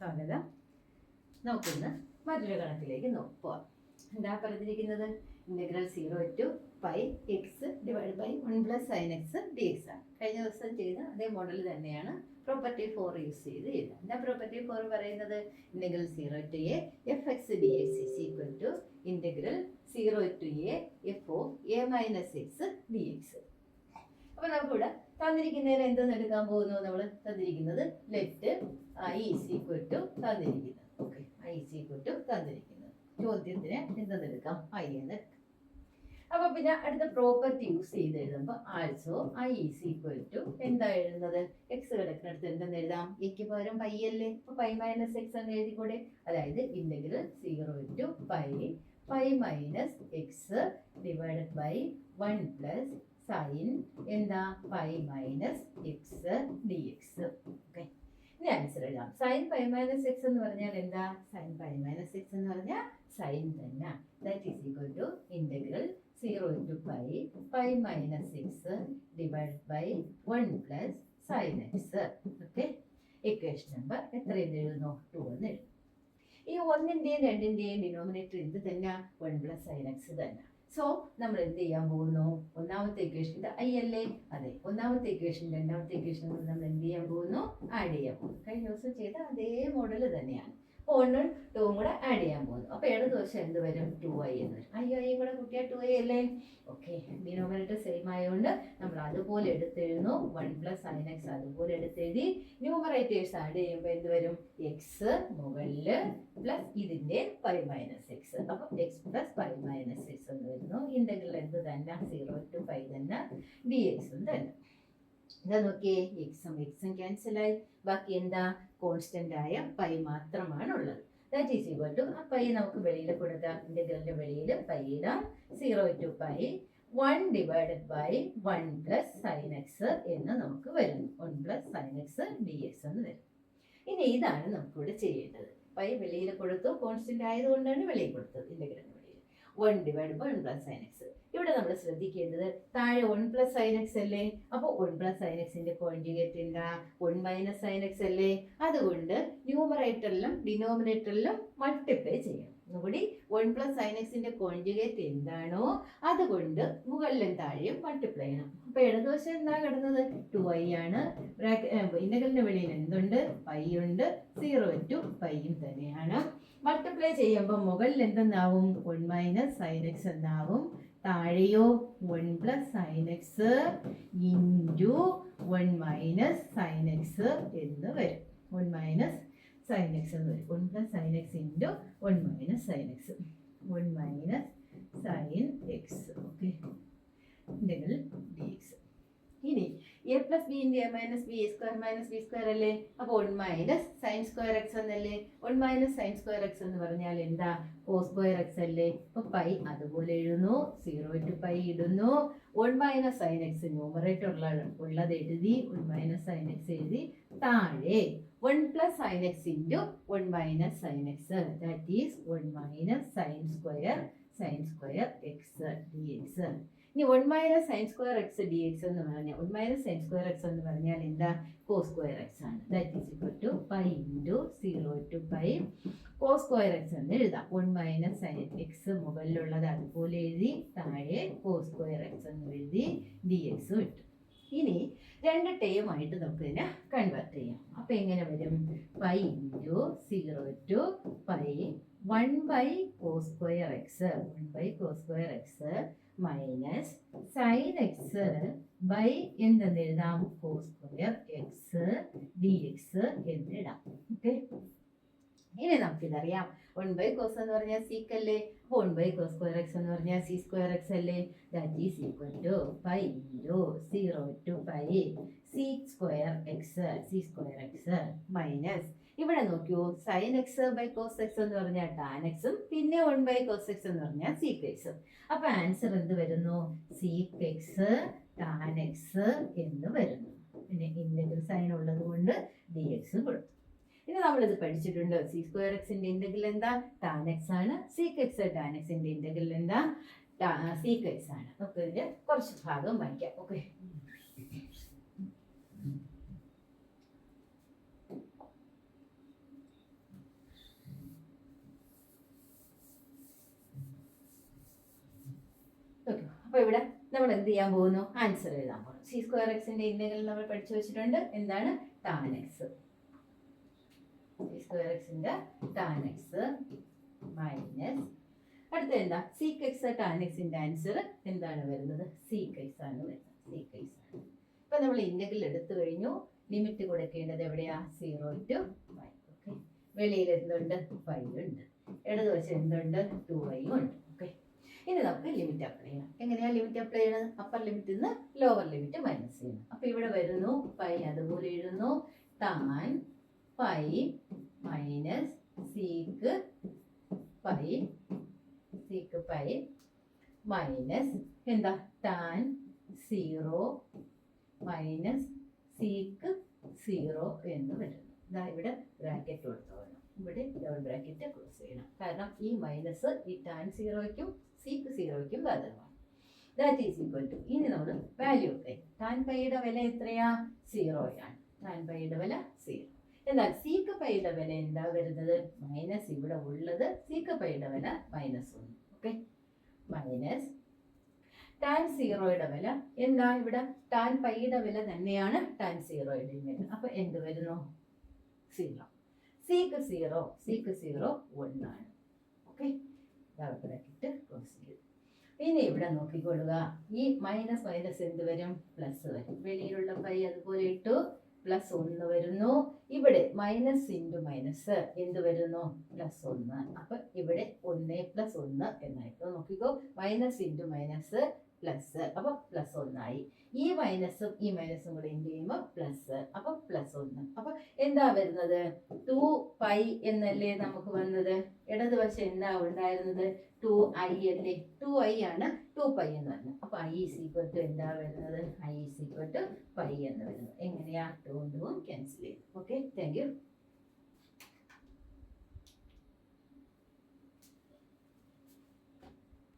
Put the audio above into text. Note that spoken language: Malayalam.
സ്വാഗതം. നമുക്കിന്ന് മറ്റൊരു കണക്കിലേക്ക് പോവാം. എന്താ പറഞ്ഞിരിക്കുന്നത്? Integral 0 to pi x divide by 1 + sin x dx ആണ്. കഴിഞ്ഞ ദിവസം ചെയ്ത അതേ മോഡൽ തന്നെയാണ് പ്രോപ്പർട്ടി 4 യൂസ് ചെയ്ത് ചെയ്തത്. എന്താ പ്രോപ്പർട്ടി 4 പറയുന്നത്? Integral 0 to a f x dx is equal to integral 0 to a f of a minus x dx. അപ്പൊ നമുക്കിവിടെ തന്നിരിക്കുന്നതിന് എന്തെന്ന് എടുക്കാൻ പോകുന്നു? നമ്മൾ തന്നിരിക്കുന്നത് let i is equal to തന്നിരിക്കുന്നത്. Okay, i is equal to തന്നിരിക്കുന്നത്. ചോദ്യത്തിന് എന്തെന്ന് എടുക്കാം? i എന്ന് എടുക്കാം. അപ്പൊ പിന്നെ അടുത്ത പ്രോപ്പർട്ടി യൂസ് ചെയ്ത് എഴുതുമ്പോൾ also i is equal to എന്താ എഴുതുന്നത്? എക്സ് കിടക്കുന്നിടത്ത് എന്തെന്ന് എഴുതാം? എക്ക് പകരം പൈ അല്ലേ, അപ്പൊ പൈ മൈനസ് എക്സ് എന്ന് എഴുതിക്കൂടെ? അതായത് integral 0 to pi minus x divided by 1 plus sine എന്താ pi minus x D x. Okay, ഇനി ആൻസർ എഴുതാം. സൈൻ പൈ മൈനസ് എക്സ് എന്ന് പറഞ്ഞാൽ എന്താ? സൈൻ പൈ മൈനസ് എക്സ് എന്ന് പറഞ്ഞാൽ സൈൻ തന്നെ. That is equal to integral 0 to pi minus x divide by 1 plus sine x. Okay, equation number എത്ര എഴുതുന്നു? 2 എന്ന് എഴുതും. ഈ 1ന്റെയും 2ന്റെയും ഡിനോമിനേറ്റർ എന്ത് തന്നെ? 1 പ്ലസ് സൈൻ എക്സ് തന്നെ. സോ നമ്മൾ എന്ത് ചെയ്യാൻ പോകുന്നു? ഒന്നാമത്തെ ഇക്വേഷൻ ഇത് ഐ അല്ലേ? അതെ, ഒന്നാമത്തെ ഇക്വേഷൻ രണ്ടാമത്തെ ഇക്വേഷൻ നമ്മൾ എന്ത് ചെയ്യാൻ പോകുന്നു? ആഡ് ചെയ്യാൻ പോകുന്നു. കഴിഞ്ഞ ദിവസം ചെയ്ത അതേ മോഡൽ തന്നെയാണ്. 1ഉം 2ഉം കൂടെ ആഡ് ചെയ്യാൻ പോകുന്നു. അപ്പൊ ഇടതുവശം എന്ത് വരും? 2i എന്ന് വരും. ഐയും കൂടെ കൂട്ടിയാൽ 2i അല്ലേ? ഓക്കെ, ഡിനോമിനേറ്റർ സെയിം ആയതുകൊണ്ട് നമ്മൾ അതുപോലെ എടുത്തെഴുതുന്നു. 1 പ്ലസ് സൈൻ എക്സ് അതുപോലെ എടുത്തെഴുതി. ന്യൂമറേറ്റേഴ്സ് ആഡ് ചെയ്യുമ്പോൾ എന്ത് വരും? എക്സ് മുകളില് പ്ലസ് ഇതിന്റെ പൈ മൈനസ് എക്സ്. അപ്പൊ X plus pi minus x എന്ന് വരുന്നു. ഇന്റഗ്രൽ എന്ത് തന്നെ? 0 to പൈ തന്നെ, ഡി എക്സും തന്നെ. ഇതാ നോക്കിയേ, എക്സും ക്യാൻസലായി. ബാക്കി എന്താ? കോൺസ്റ്റന്റ് ആയ പൈ മാത്രമാണ് ഉള്ളത്. ദാറ്റ് ഈസ് ഈക്വൽ ടു ആ പൈ നമുക്ക് വെളിയിൽ കൊടുക്കാം. ഇന്റഗ്രലിന്റെ വെളിയിൽ പൈ ഇടാം. 0 to pi 1 divided by 1 plus sine x എന്ന് നമുക്ക് വരുന്നു. 1 plus sine x D x എന്ന് വരും. ഇനി ഇതാണ് നമുക്കിവിടെ ചെയ്യേണ്ടത്. പൈ വെളിയിൽ കൊടുത്തു, കോൺസ്റ്റന്റ് ആയതുകൊണ്ടാണ് വെളിയിൽ കൊടുത്തത്. ഇന്റഗ്രലിന്റെ വെളിയിൽ 1 divide by 1 plus sine x. ഇവിടെ നമ്മൾ ശ്രദ്ധിക്കേണ്ടത് താഴെ 1 പ്ലസ് സൈൻ എക്സ് അല്ലേ? അപ്പോൾ 1 പ്ലസ് സൈൻ എക്സിന്റെ കോൺജുഗേറ്റ് എന്താ? 1 മൈനസ് സൈൻ എക്സ് അല്ലേ? അതുകൊണ്ട് ന്യൂമറേറ്ററിലും ഡിനോമിനേറ്ററിലും മൾട്ടിപ്ലൈ ചെയ്യണം. ഒന്നുകൂടി 1 പ്ലസ് സൈൻ എക്സിന്റെ കോൺജുഗേറ്റ് എന്താണോ അതുകൊണ്ട് മുകളിലും താഴെയും മൾട്ടിപ്ലൈ ചെയ്യണം. അപ്പൊ ഇടതുവശം എന്താ കിടന്നത്? 2i ആണ്. ഇന്റഗ്രലിന്റെ വെളിയിൽ എന്തുണ്ട്? പൈ ഉണ്ട്. 0 to പൈയും തന്നെയാണ്. മൾട്ടിപ്ലൈ ചെയ്യുമ്പോൾ മുകളിൽ എന്തെന്നാവും? 1 മൈനസ് സൈൻ എക്സ് എന്നാവും. താഴെയോ 1 plus sine x into 1 minus sine x എന്ന് വരും. 1 മൈനസ് സൈൻ എക്സ് എന്ന് വരും. 1 plus sine x into 1 minus sine x. 1 minus sine x. Okay, integral D x. ഇനി A plus B into A minus B square minus B square അല്ലേ? അപ്പോൾ 1 മൈനസ് സൈൻ സ്ക്വയർ എക്സ് എന്നല്ലേ? 1 മൈനസ് സൈൻ സ്ക്വയർ എക്സ് എന്ന് പറഞ്ഞാൽ എന്താ? കോസ് സ്ക്വയർ എക്സ് അല്ലേ? അപ്പൊ പൈ അതുപോലെ എഴുതുന്നു. 0 to പൈ ഇടുന്നു. 1 മൈനസ് സൈൻ എക്സ് ന്യൂമറേറ്റർ ഉള്ളത് എഴുതി. 1 മൈനസ് സൈൻ എക്സ് എഴുതി. താഴെ 1 plus sine x into 1 minus sine X. That is 1 minus sine square x D x. ഇനി 1 minus sine square x D x എന്ന് പറഞ്ഞാൽ 1 മൈനസ് സൈൻ സ്ക്വയർ എക്സ് എന്ന് പറഞ്ഞാൽ എന്താ? കോസ് സ്ക്വയർ എക്സ് ആണ്. That is equal to pi into 0 to pi cos square x എന്ന് എഴുതാം. 1 മൈനസ് സൈൻ എക്സ് മുകളിലുള്ളത് അതുപോലെ എഴുതി. താഴെ കോസ് സ്ക്വയർ എക്സ് എന്ന് എഴുതി. ഡി എക്സ് കിട്ടും. ഇനി രണ്ട് ടേമായിട്ട് നമുക്ക് ഇതിനെ കൺവേർട്ട് ചെയ്യാം. അപ്പൊ എങ്ങനെ വരും? Pi into 0 to pi 1 by cos square x. 1 by cos square x minus sine x by എന്തെന്ന് എഴുതാം? Cos square x D x എന്നിടാം. ഓക്കെ, ഇനി നമുക്കിതറിയാം. 1 ബൈ കോസ് എന്ന് പറഞ്ഞാൽ സീക്ക് അല്ലേ? 1 ബൈ കോസ് സ്ക്വയർ എക്സ് എന്ന് പറഞ്ഞാൽ സി സ്ക്വയർ എക്സ് അല്ലേ? That is equal to pi into 0 to pi sec square x minus ഇവിടെ നോക്കൂ, sine x by cos x എന്ന് പറഞ്ഞാൽ ടാൻ എക്സും പിന്നെ 1 ബൈ കോസ് എക്സ് എന്ന് പറഞ്ഞാൽ സീക്ക് എക്സും. അപ്പൊ ആൻസർ എന്ത് വരുന്നു? സീക്ക് എക്സ് ടാൻ എക്സ് എന്ന് വരുന്നു. പിന്നെ ഇന്റഗ്രൽ സൈൻ ഉള്ളത് കൊണ്ട് ഡി എക്സ് കൊടുത്തു. ഇനി നമ്മളിത് പഠിച്ചിട്ടുണ്ട്. സി സ്ക്വയർ എക്സിന്റെ ഇന്റഗ്രൽ എന്താ? ടാൻ എക്സ് ആണ്. സീക്ക് എക്സ് ടാൻ എക്സിന്റെ ഇന്റഗ്രൽ എന്താ? സീക്ക് എക്സ് ആണ്. നമുക്ക് ഇതിന്റെ കുറച്ച് ഭാഗം വായിക്കാം. ഓക്കെ, നമ്മൾ എന്ത് ചെയ്യാൻ പോകുന്നു? ആൻസർ എഴുതാൻ പോകുന്നു. സി സ്ക്വയർ എക്സിന്റെ ഇന്റഗ്രൽ നമ്മൾ പഠിച്ചു വെച്ചിട്ടുണ്ട്. എന്താണ്? Tan X. സി സ്ക്വയർ എക്സിന്റെ ടാൻ എക്സ് മൈനസ് അടുത്ത എന്താ? സീക്ക് എക്സ് ടാൻ എക്സിന്റെ ആൻസർ എന്താണ് വരുന്നത്? സീക്ക് എക്സ് ആണ് വരുന്നത്. സീക്ക് എക്സ് ആണ്. ഇപ്പൊ നമ്മൾ ഇന്റഗ്രൽ എടുത്തു കഴിഞ്ഞു. ലിമിറ്റ് കൊടുക്കേണ്ടത് എവിടെയാ? 0 to 5. ഓക്കെ, വെളിയിൽ എന്തുണ്ട്? 5 ഉണ്ട്. ഇടതുവശം എന്തുണ്ട്? 2y ഉണ്ട്. ഓക്കെ, ഇനി നമുക്ക് ലിമിറ്റ് അപ്ലൈ ചെയ്യണം. എങ്ങനെയാ ലിമിറ്റ് അപ്ലൈ ചെയ്യണത്? അപ്പർ ലിമിറ്റിൽ നിന്ന് ലോവർ ലിമിറ്റ് മൈനസ് ചെയ്യണം. അപ്പൊ ഇവിടെ വരുന്നു പൈ, അതുപോലെ എഴുതുന്നു tan pi minus seek pi, seek pi minus എന്താ? ടാൻ 0 മൈനസ് സീക്ക് 0 എന്ന് വരുന്നു. ഇതാ ഇവിടെ ബ്രാക്കറ്റ് കൊടുത്തു വേണം. ഇവിടെ ഡബിൾ ബ്രാക്കറ്റ് ക്ലോസ് ചെയ്യണം. കാരണം ഈ മൈനസ് ഈ ടാൻ 0ക്കും സീക്ക് 0ക്കും ബാധകമാണ്. ദാറ്റ് ഈസ് ഈക്വൽ ടു, ഇനി നമ്മൾ വാല്യൂ ഒക്കെ ടാൻ പൈയുടെ വില എത്രയാ? 0 ആണ്. ടാൻ പൈയുടെ വില 0. എന്നാൽ സീക്ക് പൈയുടെ വില എന്താ വരുന്നത്? മൈനസ് ഇവിടെ ഉള്ളത് സീക്ക് പൈയുടെ വില -1. ഓക്കെ, മൈനസ് ടാൻ 0യുടെ വില എന്താ? ഇവിടെ ടാൻ പൈയുടെ വില തന്നെയാണ് ടാൻ 0യുടെ വില. അപ്പൊ എന്ത് വരുന്നു? 0. സീക്ക് 0, സീക്ക് 0 1 ആണ്. ഓക്കെ, ബ്രാക്കറ്റ് ക്ലോസ് ചെയ്തു. ഇനി ഇവിടെ നോക്കിക്കൊള്ളുക. ഈ മൈനസ് മൈനസ് എന്ത് വരും? പ്ലസ് വരും. വെളിയിലുള്ള പൈ അതുപോലെ ഇട്ടു, +1 വരുന്നു. ഇവിടെ മൈനസ് ഇൻറ്റു മൈനസ് എന്ത് വരുന്നു? +1. അപ്പൊ ഇവിടെ 1 + 1 എന്നായിട്ട് നോക്കിക്കോ. മൈനസ് ഇൻറ്റു മൈനസ് പ്ലസ്, അപ്പൊ +1 ആയി. ഈ മൈനസും ഈ മൈനസും കൂടെ എന്ത് ചെയ്യുമ്പോൾ പ്ലസ്, അപ്പൊ +1. അപ്പൊ എന്താ വരുന്നത്? 2π എന്നല്ലേ നമുക്ക് വന്നത്. ഇടതുവശം എന്താ ഉണ്ടായിരുന്നത്? 2i അല്ലേ? 2i ആണ് 2π എന്ന് പറഞ്ഞത്. അപ്പൊ i = എന്താ വരുന്നത്? i = π എന്ന് വരുന്നത്. എങ്ങനെയാ? 2 ക്യാൻസൽ ചെയ്യും. Okay, thank you.